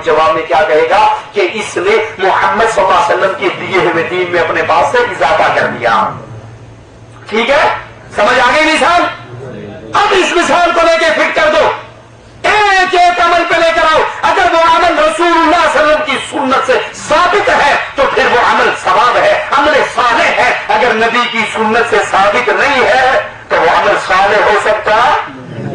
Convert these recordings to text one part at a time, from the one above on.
جواب میں کیا کہے گا کہ اس نے محمد صلی اللہ علیہ وسلم کے دیے ہوئے دین میں اپنے پاس سے اضافہ کر دیا. ٹھیک ہے, سمجھ آ گئی مثال؟ اب اس مثال کو لے کے فٹ کر دو, ایک ایک عمل پہ لے کر آؤ. اگر وہ عمل رسول اللہ صلی اللہ علیہ وسلم کی سنت سے ثابت ہے تو پھر وہ عمل ثواب ہے, عمل صالح ہے. اگر نبی کی سنت سے ثابت نہیں ہے تو وہ عمل صالح ہو سکتا.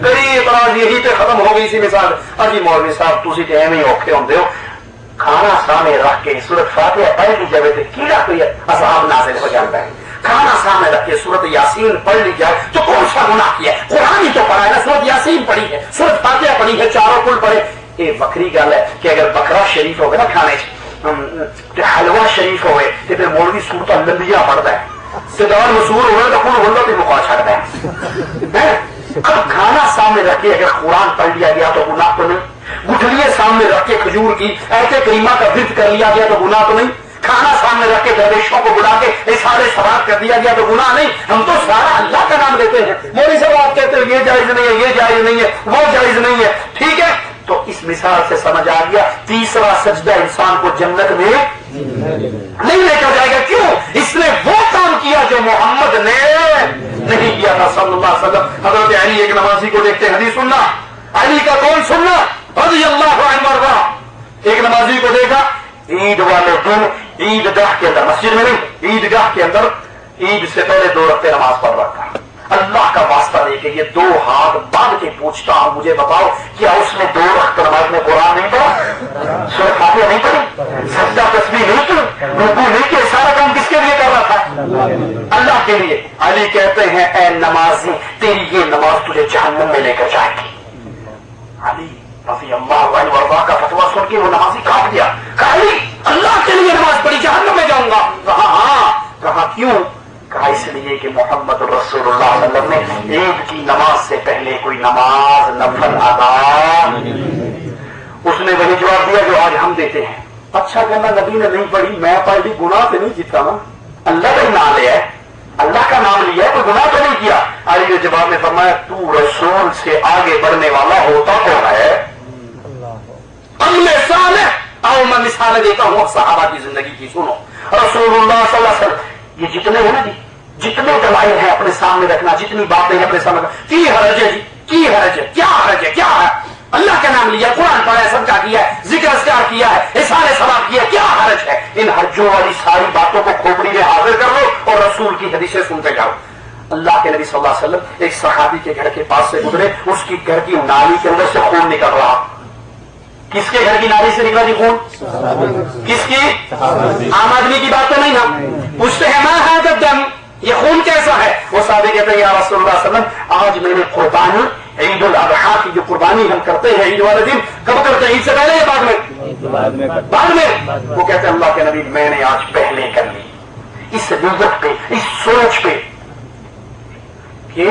قریب راز یہی پہ ختم ہو گئی سی مثال. اجی مولوی صاحب تسی تے ایویں اوکھے ہوندے ہو, کھانا سامنے رکھ کے سورت فاتحہ پڑھ لی جائے تو کیڑا کوئی عذاب نازل ہو جاتا ہے. کھانا سامنے رکھ کے سورت یاسین پڑھ لی جائے تو کون سا گناہ کیا ہے؟ قرآن ہی تو پڑھا ہے نا, سورت یاسین پڑھی ہے, سورت فاتحہ پڑھی ہے, چاروں کل پڑھے. یہ وکری گل ہے کہ اگر بکرا شریف ہوگا نا کھانے حلوہ شریف ہوئے تو پھر مولوی سورت لمبیاں پڑھتا ہے, سدان مسور ہوئے تو کل ہلو بھی مکا چھڑتا ہے. اب کھانا سامنے رکھ کے اگر قرآن پڑھ لیا گیا تو گناہ تو نہیں. گٹھلیے سامنے رکھ کے کھجور کی ایسے کریمہ کا ورد کر لیا گیا تو گناہ تو نہیں. کھانا سامنے رکھ کے درویشوں کو بلا کے سارے ثواب کر دیا گیا تو گناہ نہیں. ہم تو سارا اللہ کا نام لیتے ہیں. مولوی صاحب آپ کہتے ہیں یہ جائز نہیں ہے, یہ جائز نہیں ہے, وہ جائز نہیں ہے. ٹھیک ہے, تو اس مثال سے سمجھ آ گیا تیسرا سجدہ انسان کو جنت میں نہیں لے کر جائے گا. کیوں؟ اس نے وہ کام کیا جو محمد نے نہیں کیا تھا صلی اللہ علیہ وسلم. حضرت علی ایک نمازی کو دیکھتے, حدیث سننا, علی کا کون سننا رضی اللہ عنہ وارضا. ایک نمازی کو دیکھا عید والے دن عید گاہ کے اندر, مسجد میں نہیں, عید گاہ کے اندر عید سے پہلے 2 رکعتیں نماز پڑھ رکھا. اللہ کا واسطہ دے کے یہ 2 ہاتھ باندھ کے پوچھتا ہوں, مجھے بتاؤ کیا اس نے 2 رکعت نماز میں قرآن نہیں پڑھا, سورۃ فاتحہ نہیں پڑھی, سجدہ تسبیح نہیں کی, رکوع نہیں کیا, سارا کام کس کے لیے کر رہا تھا؟ اللہ کے لیے. علی کہتے ہیں اے نمازی تیری یہ نماز تجھے جہنم میں لے کر جائے گی. علی رضی اللہ عنہ وارضا کا فتویٰ سن کے وہ نمازی کاٹ گیا. کہا علی اللہ کے لیے نماز پڑھی جہنم میں جاؤں گا. کہا ہاں. کہا کیوں؟ کہا اس لیے کہ محمد رسول اللہ صلی اللہ علیہ وسلم نے عید کی نماز سے پہلے کوئی نماز نفل ادا. اس نے وہی جواب دیا جو آج ہم دیتے ہیں. اچھا کہنا نبی نے نہیں پڑھی, میں پڑھ لی, گناہ سے نہیں جیتا نا, اللہ کا نام لیا ہے, اللہ کا نام لیا ہے, کوئی گناہ تو نہیں کیا. علی نے جواب میں فرمایا تو رسول سے آگے بڑھنے والا ہوتا کون ہے؟ عمل صالح. اور میں مثال دیتا ہوں صحابہ کی زندگی کی, سنو. رسول اللہ صلی اللہ علیہ وسلم یہ جتنے ہیں نا جی, جتنے دلائل ہیں اپنے سامنے رکھنا, جتنی باتیں ہیں اپنے سامنے رکھنا, کی حرج ہے جی, کی حرج ہے, کیا حرج ہے, کیا ہے؟ اللہ کا نام لیا, قرآن پڑھا ہے, صدقہ کیا ہے, ذکر اذکار کیا ہے, احسان ثواب کیا, کیا حرج ہے؟ ان حرجوں والی ساری باتوں کو کھوپڑی میں حاضر کر لو اور رسول کی حدیثیں سنتے جاؤ. اللہ کے نبی صلی اللہ علیہ وسلم ایک صحابی کے گھر کے پاس سے گزرے, اس کی گھر کی نالی کے اندر سے خون نکل رہا. کس کے گھر کی نالی سے نکلا جی خون؟ کس کی؟ عام آدمی کی بات تو نہیں نا. پوچھتے ہیں ما ھذا الدم, یہ خون کیسا ہے؟ وہ صحابی کہتے ہیں یا رسول اللہ صلی اللہ علیہ وسلم آج میں نے قربانی عید الاضحیٰ کی جو قربانی ہم کرتے ہیں عید والے دن, کب کرتے ہیں, عید سے پہلے یا بعد میں؟ بعد میں. وہ کہتے ہیں اللہ کے نبی میں نے آج پہلے کر لی, اس نیت پہ, اس سوچ پہ کہ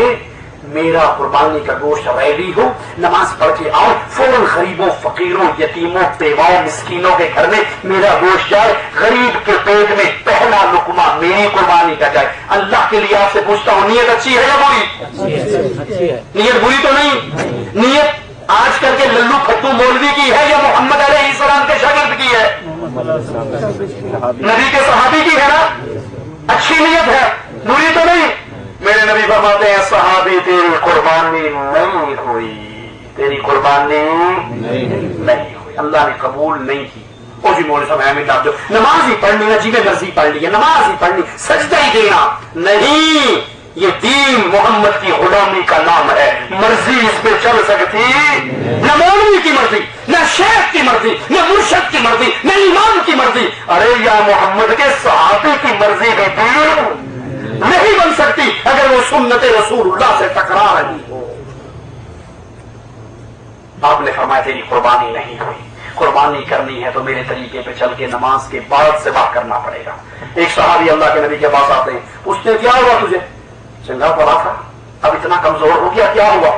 میرا قربانی کا گوشت ریڈی ہو, نماز پڑھ کے آؤ, فوراً غریبوں, فقیروں, یتیموں, بیواؤں, مسکینوں کے گھر میں میرا گوشت جائے, غریب کے پیٹ میں پہلا لقمہ میری قربانی کا جائے. اللہ کے لیے آپ سے پوچھتا ہوں نیت اچھی ہے یا بری؟ نیت بری تو نہیں. نیت آج کل کے للو پھٹو مولوی کی ہے یا محمد علیہ السلام کے شاگرد کی ہے؟ نبی کے صحابی کی ہے نا. اچھی نیت ہے, بری تو نہیں. میرے نبی فرماتے ہیں صحابی تیری قربانی نہیں ہوئی, تیری قربانی نہیں ہوئی, اللہ نے قبول نہیں کی. او جی مولوی صاحب ہمیں ڈال دو, نماز ہی پڑھنی ہے, جی میں مرضی پڑھ لی ہے, نماز ہی پڑھنی, سجدہ ہی دینا نہیں. یہ دین محمد کی غلامی کا نام ہے, مرضی اس پہ چل سکتی, نہ مولوی کی مرضی, نہ شیخ کی مرضی, نہ مرشد کی مرضی, نہ امام کی مرضی. ارے یا محمد کے صحابی کی مرضی بھی دین نہیں بن سکتی اگر وہ سنت رسول اللہ سے ٹکرا رہی ہو. آپ نے فرمایا تیری قربانی نہیں ہوئی, قربانی کرنی ہے تو میرے طریقے پہ چل کے نماز کے بعد ذبح کرنا پڑے گا. ایک صحابی اللہ کے نبی کے پاس آتے ہیں, پوچھتے کیا ہوا تجھے؟ چنگا پڑا تھا, اب اتنا کمزور ہو گیا, کیا ہوا؟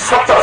70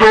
2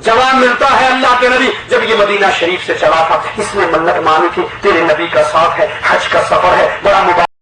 جواب ملتا ہے اللہ کے نبی جب یہ مدینہ شریف سے چلا تھا اس نے منت مانی تھی تیرے نبی کا ساتھ ہے، حج کا سفر ہے، بڑا مبارک